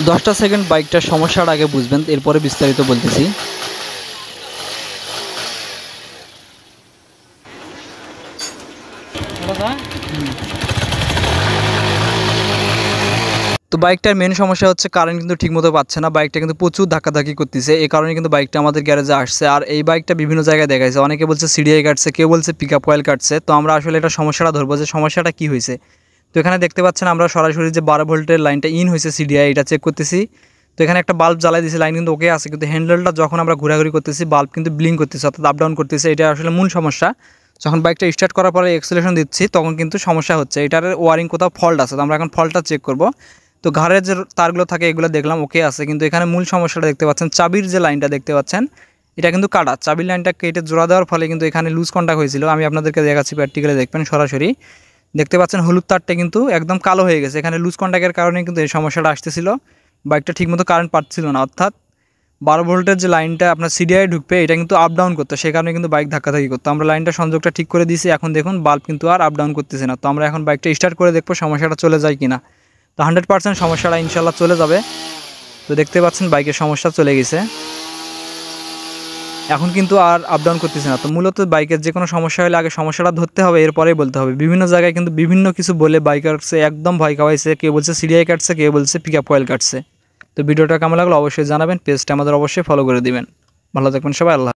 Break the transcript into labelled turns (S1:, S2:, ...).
S1: 10টা সেকেন্ড বাইকটার সমস্যার আগে বুঝবেন, এরপরে বিস্তারিত বলতেছি। তো বাইকটার মেন সমস্যা হচ্ছে কারেন্ট কিন্তু ঠিকমতো পাচ্ছে না, বাইকটা কিন্তু প্রচুর ধাক্কাধাক্কি করতেছে, এই কারণে কিন্তু বাইকটা আমাদের গ্যারেজে আসছে। আর এই বাইকটা বিভিন্ন জায়গায় দেখাইছে, অনেকে বলছে সিডিআই কাটছে, কেউ বলছে পিক আপ কয়েল কাটছে। তো আমরা আসলে এটা সমস্যাটা ধরবো যে সমস্যাটা কী হয়েছে। তো এখানে দেখতে পাচ্ছেন আমরা সরাসরি যে 12 ভোল্টের লাইনটা ইন হয়েছে সিডিআই, এটা চেক করতেছি। তো এখানে একটা বাল্ব জ্বালাই দিয়েছি, লাইন কিন্তু ওকে আছে, কিন্তু হ্যান্ডেলটা যখন আমরা ঘোরাঘুরি করতেছি বাল্ব কিন্তু ব্লিঙ্ক করতেছে, অর্থাৎ আপ ডাউন করতেছে। এটা আসলে মূল সমস্যা। যখন বাইকটা স্টার্ট করার পরে এক্সেলেশন দিচ্ছি তখন কিন্তু সমস্যা হচ্ছে, এটার ওয়ারিং কোথাও ফল্ট আছে। তো আমরা এখন ফল্টটা চেক করব। তো ঘাড়ের যে তারগুলো থাকে এগুলো দেখলাম ওকে আছে, কিন্তু এখানে মূল সমস্যাটা দেখতে পাচ্ছেন চাবির যে লাইনটা দেখতে পাচ্ছেন এটা কিন্তু কাটা। চাবির লাইনটা কেটে জোড়া দেওয়ার ফলে কিন্তু এখানে লুজ কন্টাক্ট হয়েছিল। আমি আপনাদেরকে দেখাচ্ছি, প্র্যাকটিক্যালে দেখবেন সরাসরি দেখতে পাচ্ছেন হলুদ তারটা কিন্তু একদম কালো হয়ে গেছে। এখানে লুজ কন্টাক্টের কারণে কিন্তু এই সমস্যাটা আসতেছিল, বাইকটা ঠিকমতো কারেন্ট পাচ্ছিল না। অর্থাৎ 12 ভোল্টের যে লাইনটা আপনার সিডিআই ঢুকবে এটা কিন্তু আপ ডাউন করতো, সেই কারণে কিন্তু বাইক ধাক্কাধাক্কি করতো। আমরা লাইনটা সংযোগটা ঠিক করে দিয়েছি, এখন দেখুন বাল্ব কিন্তু আর আপ ডাউন করতেছে না। তো আমরা এখন বাইকটা স্টার্ট করে দেখবো সমস্যাটা চলে যায় কিনা। তো 100% সমস্যাটা ইনশাল্লাহ চলে যাবে। তো দেখতে পাচ্ছেন বাইকের সমস্যা চলে গেছে, এখন কিন্তু আর আপ ডাউন করতেছে না। তো মূলত বাইকের যে কোনো সমস্যা হলে আগে সমস্যাটা ধরতে হবে, এরপরেই বলতে হবে। বিভিন্ন জায়গায় কিন্তু বিভিন্ন কিছু বলে বাইকারসে একদম ভয় খাওয়াইছে, কেউ বলছে সিডিআই কাটছে, কেউ বলছে পিক আপ কয়েল কাটছে। তো ভিডিওটা কেমন লাগলো অবশ্যই জানাবেন, পেজটা আমাদের অবশ্যই ফলো করে দিবেন। ভালো থাকবেন সবাই, আল্লাহ।